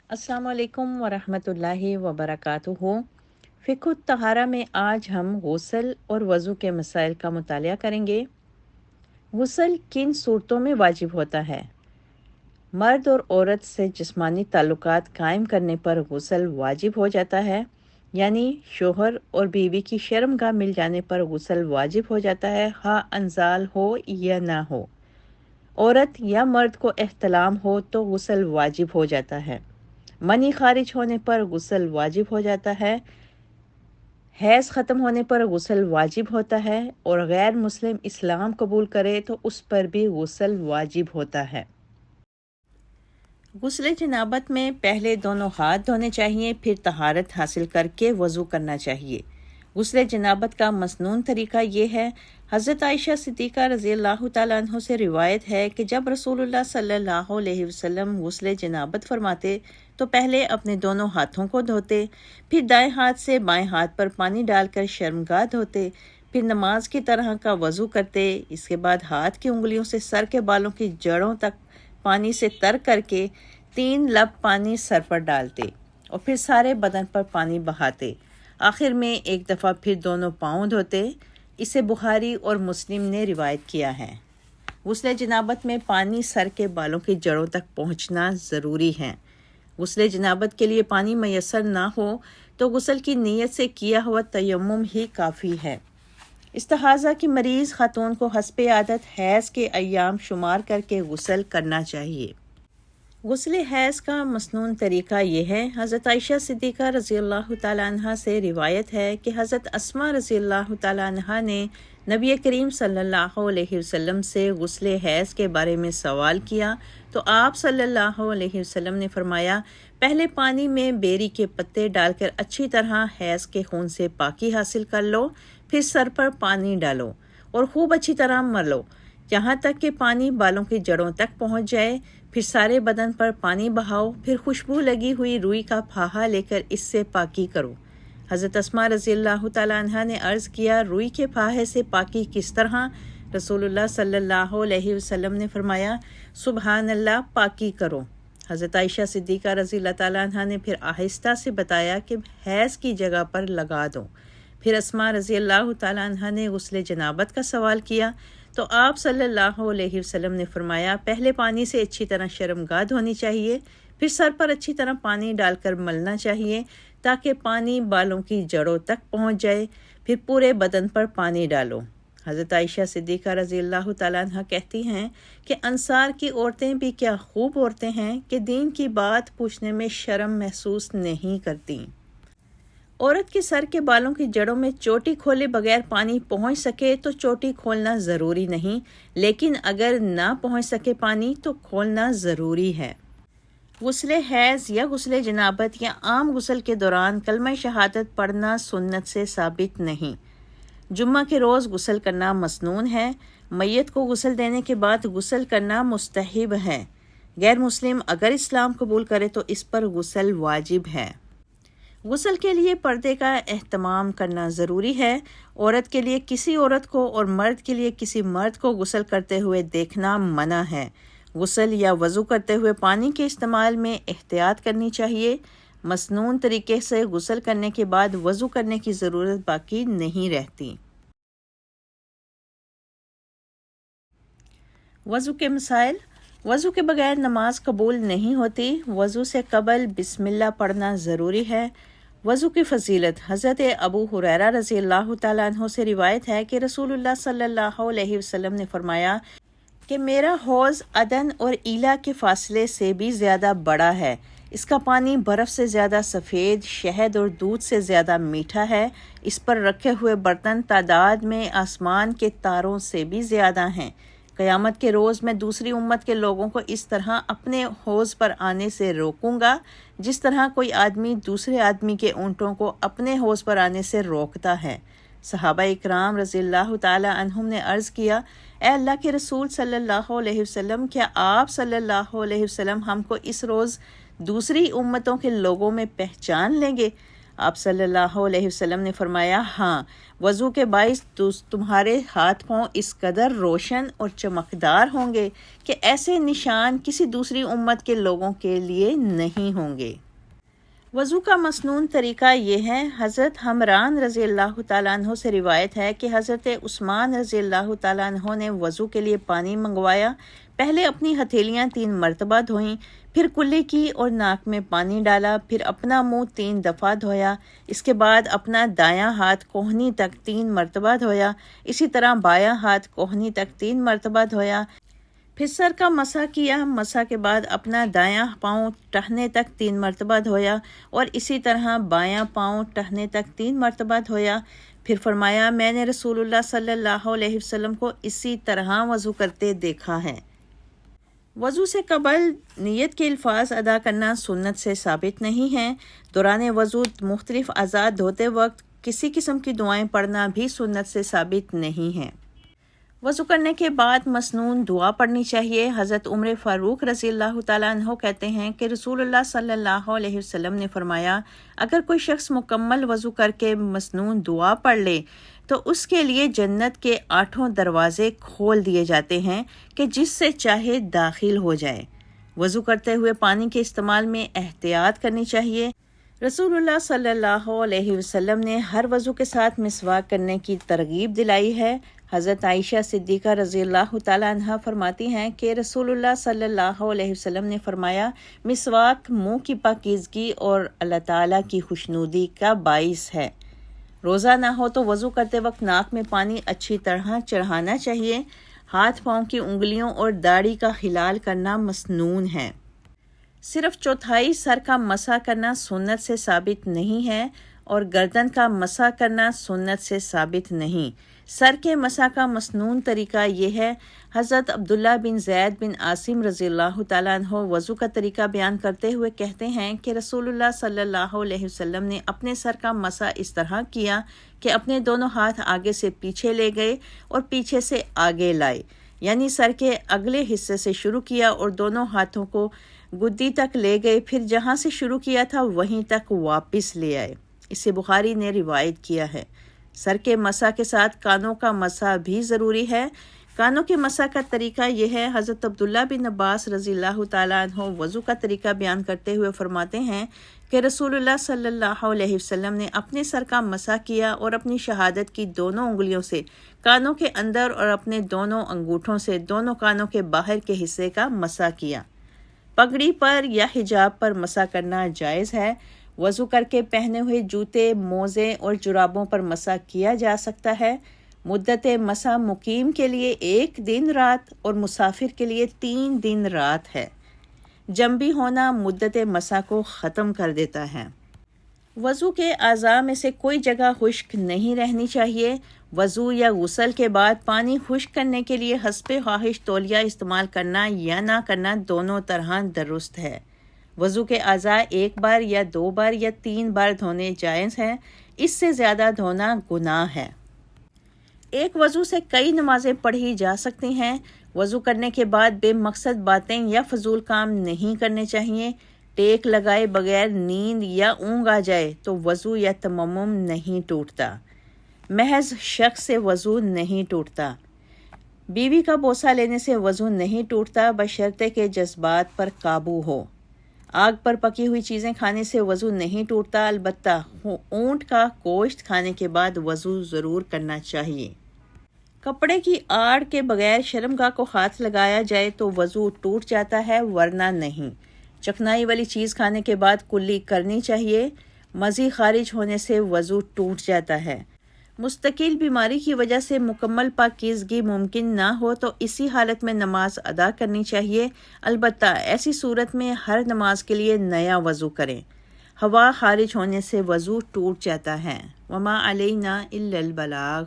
अस्सलाम वालेकुम वरहमतुल्लाहि वबरकातुहू। फ़िक़्ह तहारा में आज हम गुस्ल और वज़ू के मसाइल का मुतालिया करेंगे। गुस्ल किन सूरतों में वाजिब होता है? मर्द और औरत से जिस्मानी ताल्लुकात कायम करने पर गुस्ल वाजिब हो जाता है, यानी शोहर और बीवी की शर्मगाह मिल जाने पर गुस्ल वाजिब हो जाता है, हाँ अनजाल हो या ना हो। औरत या मर्द को एहतलाम हो तो गुस्ल वाजिब हो जाता है। मनी खारिज होने पर गुस्ल वाजिब हो जाता है। हैज़ ख़त्म होने पर गुस्ल वाजिब होता है और गैर मुस्लिम इस्लाम कबूल करे तो उस पर भी गुस्ल वाजिब होता है। गुस्ल जनाबत में पहले दोनों हाथ धोने चाहिए, फिर तहारत हासिल करके वज़ू करना चाहिए। गुस्ल जनाबत का मसनून तरीका ये है। हज़रत आयशा सिद्दीक़ा रज़ियल्लाहु ताला अन्हा से रिवायत है कि जब रसूलुल्लाह सल्लल्लाहु अलैहि वसल्लम गुस्ल जनाबत फरमाते तो पहले अपने दोनों हाथों को धोते, फिर दाएं हाथ से बाएं हाथ पर पानी डालकर शर्मगाह धोते, फिर नमाज की तरह का वज़ू करते। इसके बाद हाथ की उंगलियों से सर के बालों की जड़ों तक पानी से तर करके 3 लब पानी सर पर डालते और फिर सारे बदन पर पानी बहाते। आखिर में एक दफ़ा फिर दोनों पाँव धोते। इसे बुखारी और मुस्लिम ने रिवायत किया है। गुस्ल जनाबत में पानी सर के बालों की जड़ों तक पहुँचना ज़रूरी है। गुस्ल जनाबत के लिए पानी मैसर ना हो तो गुस्ल की नीयत से किया हुआ तयम्मुम ही काफ़ी है। इस्तिहाज़ा की मरीज़ खातून को हस्बे आदत हैज़ के अय्याम शुमार करके गुस्ल करना चाहिए। गुस्ल हैज़ का मसनून तरीका ये है। हज़रत आयशा सिद्दीक़ा रज़ियल्लाहु ताला अन्हा से रिवायत है कि हज़रत अस्मा रज़ियल्लाहु ताला अन्हा ने नबी करीम सल्लल्लाहु अलैहि वसल्लम से गुस्ल हैज़ के बारे में सवाल किया तो आप सल्लल्लाहु अलैहि वसल्लम ने फरमाया, पहले पानी में बेरी के पत्ते डालकर अच्छी तरह हैज़ के खून से पाकी हासिल कर लो, फिर सर पर पानी डालो और खूब अच्छी तरह मलो यहाँ तक कि पानी बालों की जड़ों तक पहुँच जाए। फिर सारे बदन पर पानी बहाओ, फिर खुशबू लगी हुई रुई का फाहा लेकर इससे पाकी करो। हज़रत अस्मा रज़ियल्लाहु ताला अन्हा ने अर्ज़ किया, रुई के फाहे से पाकी किस तरह? रसूलुल्लाह सल्लल्लाहु अलैहि वसल्लम ने फरमाया, सुबहान अल्लाह, पाकी करो। हज़रत आयशा सिद्दीक़ा रज़ियल्लाहु ताला अन्हा ने फिर आहिस्ता से बताया कि हैज़ की जगह पर लगा दो। फिर अस्मा रज़ियल्लाहु ताला अन्हा ने गुस्ल जनाबत का सवाल किया तो आप सल्लल्लाहु अलैहि वसल्लम ने फरमाया, पहले पानी से अच्छी तरह शर्मगाह धोनी चाहिए, फिर सर पर अच्छी तरह पानी डालकर मलना चाहिए ताकि पानी बालों की जड़ों तक पहुंच जाए, फिर पूरे बदन पर पानी डालो। हज़रत आयशा सिद्दीक़ा रज़ियल्लाहु ताला अन्हा कहती हैं कि अंसार की औरतें भी क्या खूब औरतें हैं कि दीन की बात पूछने में शर्म महसूस नहीं करती। औरत के सर के बालों की जड़ों में चोटी खोले बगैर पानी पहुंच सके तो चोटी खोलना ज़रूरी नहीं, लेकिन अगर ना पहुंच सके पानी तो खोलना ज़रूरी है। गुस्ल हैज़ या गुस्ल जनाबत या आम गुस्ल के दौरान कलमा शहादत पढ़ना सुन्नत से साबित नहीं। जुम्मा के रोज़ गुस्ल करना मसनून है। मैयत को गुस्ल देने के बाद गुस्ल करना मुस्तहिब है। गैर मुस्लिम अगर इस्लाम कबूल करे तो इस पर गुस्ल वाजिब है। गुस्ल के लिए पर्दे का एहतमाम करना ज़रूरी है। औरत के लिए किसी औरत को और मर्द के लिए किसी मर्द को गुस्ल करते हुए देखना मना है। गुस्ल या वज़ू करते हुए पानी के इस्तेमाल में एहतियात करनी चाहिए। मसनून तरीके से गुस्ल करने के बाद वज़ू करने की ज़रूरत बाकी नहीं रहती। वज़ू के मसाइल। वज़ू के बगैर नमाज कबूल नहीं होती। वज़ू से कबल बिस्मिल्लाह पढ़ना ज़रूरी है। वज़ू की फ़जीलत। हज़रत अबू हुरैरा रज़ियल्लाहु ताला अन्हु से रिवायत है कि रसूलुल्लाह सल्लल्लाहु अलैहि वसल्लम ने फरमाया कि मेरा हौज़ अदन और ईला के फ़ासले से भी ज़्यादा बड़ा है। इसका पानी बर्फ़ से ज़्यादा सफ़ेद, शहद और दूध से ज़्यादा मीठा है। इस पर रखे हुए बर्तन तादाद में आसमान के तारों से भी ज़्यादा हैं। क़यामत के रोज़ मैं दूसरी उम्मत के लोगों को इस तरह अपने हौज़ पर आने से रोकूंगा जिस तरह कोई आदमी दूसरे आदमी के ऊँटों को अपने हौज़ पर आने से रोकता है। सहाबा इकराम रज़ियल्लाहु ताला अन्हुम ने अर्ज़ किया, ए अल्लाह के रसूल सल्लल्लाहु अलैहि वसल्लम, क्या आप सल्लल्लाहु अलैहि वसल्लम हमको इस रोज़ दूसरी उम्मतों के लोगों में पहचान लेंगे? آپ صلی اللہ علیہ وسلم نے فرمایا، ہاں، وضو کے باعث تمہارے ہاتھ پاؤں اس قدر روشن اور چمکدار ہوں گے کہ ایسے نشان کسی دوسری امت کے لوگوں کے لیے نہیں ہوں گے۔ وضو کا مسنون طریقہ یہ ہے۔ حضرت حمران رضی اللہ تعالیٰ عنہ سے روایت ہے کہ حضرت عثمان رضی اللہ تعالیٰ عنہ نے وضو کے لیے پانی منگوایا۔ پہلے اپنی ہتھیلیاں 3 مرتبہ دھوئیں، پھر کلی کی اور ناک میں پانی ڈالا، پھر اپنا منہ 3 دفعہ دھویا، اس کے بعد اپنا دایاں ہاتھ کوہنی تک 3 مرتبہ دھویا، اسی طرح بایاں ہاتھ کوہنی تک 3 مرتبہ دھویا، پھر سر کا مسح کیا، مسح کے بعد اپنا دایاں پاؤں ٹہنے تک 3 مرتبہ دھویا اور اسی طرح بایاں پاؤں ٹہنے تک 3 مرتبہ دھویا۔ پھر فرمایا، میں نے رسول اللہ صلی اللہ علیہ وسلم کو اسی طرح وضو کرتے دیکھا ہے۔ وضو سے قبل نیت کے الفاظ ادا کرنا سنت سے ثابت نہیں ہے۔ دوران وضو مختلف اعضاء دھوتے وقت کسی قسم کی دعائیں پڑھنا بھی سنت سے ثابت نہیں ہے۔ وضو کرنے کے بعد مسنون دعا پڑھنی چاہیے۔ حضرت عمر فاروق رضی اللہ تعالیٰ عنہ کہتے ہیں کہ رسول اللہ صلی اللہ علیہ وسلم نے فرمایا، اگر کوئی شخص مکمل وضو کر کے مسنون دعا پڑھ لے تو اس کے لیے جنت کے 8 دروازے کھول دیے جاتے ہیں کہ جس سے چاہے داخل ہو جائے۔ وضو کرتے ہوئے پانی کے استعمال میں احتیاط کرنی چاہیے۔ رسول اللہ صلی اللہ علیہ وسلم نے ہر وضو کے ساتھ مسواک کرنے کی ترغیب دلائی ہے۔ حضرت عائشہ صدیقہ رضی اللہ تعالیٰ عنہ فرماتی ہیں کہ رسول اللہ صلی اللہ علیہ وسلم نے فرمایا، مسواک منہ کی پاکیزگی اور اللہ تعالیٰ کی خوشنودی کا باعث ہے۔ روزہ نہ ہو تو وضو کرتے وقت ناک میں پانی اچھی طرح چڑھانا چاہیے۔ ہاتھ پاؤں کی انگلیوں اور داڑھی کا ہلال کرنا مسنون ہے۔ صرف چوتھائی سر کا مسح کرنا سنت سے ثابت نہیں ہے اور گردن کا مسح کرنا سنت سے ثابت نہیں۔ سر کے مسح کا مسنون طریقہ یہ ہے۔ حضرت عبداللہ بن زید بن عاصم رضی اللہ تعالیٰ عنہ وضو کا طریقہ بیان کرتے ہوئے کہتے ہیں کہ رسول اللہ صلی اللہ علیہ وسلم نے اپنے سر کا مسح اس طرح کیا کہ اپنے دونوں ہاتھ آگے سے پیچھے لے گئے اور پیچھے سے آگے لائے، یعنی سر کے اگلے حصے سے شروع کیا اور دونوں ہاتھوں کو گدی تک لے گئے، پھر جہاں سے شروع کیا تھا وہیں تک واپس لے آئے۔ اسے بخاری نے روایت کیا ہے۔ سر کے مسح کے ساتھ کانوں کا مسح بھی ضروری ہے۔ کانوں کے مسح کا طریقہ یہ ہے۔ حضرت عبداللہ بن عباس رضی اللہ تعالیٰ عنہ وضو کا طریقہ بیان کرتے ہوئے فرماتے ہیں کہ رسول اللہ صلی اللہ علیہ وسلم نے اپنے سر کا مسح کیا اور اپنی شہادت کی دونوں انگلیوں سے کانوں کے اندر اور اپنے دونوں انگوٹھوں سے دونوں کانوں کے باہر کے حصے کا مسح کیا۔ پگڑی پر یا حجاب پر مسح کرنا جائز ہے۔ وضو کر کے پہنے ہوئے جوتے، موزے اور جرابوں پر مسح کیا جا سکتا ہے۔ مدت مسح مقیم کے لیے 1 دن رات اور مسافر کے لیے 3 دن رات ہے۔ جنبی ہونا مدت مسح کو ختم کر دیتا ہے۔ وضو کے اعضاء میں سے کوئی جگہ خشک نہیں رہنی چاہیے۔ وضو یا غسل کے بعد پانی خشک کرنے کے لیے حسب خواہش تولیہ استعمال کرنا یا نہ کرنا دونوں طرح درست ہے۔ وضو کے اعضاء 1 بار یا 2 بار یا 3 بار دھونے جائز ہیں، اس سے زیادہ دھونا گناہ ہے۔ ایک وضو سے کئی نمازیں پڑھی جا سکتی ہیں۔ وضو کرنے کے بعد بے مقصد باتیں یا فضول کام نہیں کرنے چاہیے۔ ٹیک لگائے بغیر نیند یا اونگ آ جائے تو وضو یا تیمم نہیں ٹوٹتا۔ محض شک سے وضو نہیں ٹوٹتا۔ بیوی کا بوسہ لینے سے وضو نہیں ٹوٹتا بشرطے کہ جذبات پر قابو ہو۔ آگ پر پکی ہوئی چیزیں کھانے سے وضو نہیں ٹوٹتا، البتہ اونٹ کا گوشت کھانے کے بعد وضو ضرور کرنا چاہیے۔ کپڑے کی آڑ کے بغیر شرمگاہ کو ہاتھ لگایا جائے تو وضو ٹوٹ جاتا ہے، ورنہ نہیں۔ چکنائی والی چیز کھانے کے بعد کلی کرنی چاہیے۔ مزی خارج ہونے سے وضو ٹوٹ جاتا ہے۔ مستقل بیماری کی وجہ سے مکمل پاکیزگی ممکن نہ ہو تو اسی حالت میں نماز ادا کرنی چاہیے، البتہ ایسی صورت میں ہر نماز کے لیے نیا وضو کریں۔ ہوا خارج ہونے سے وضو ٹوٹ جاتا ہے۔ وما علینا الا البلاغ۔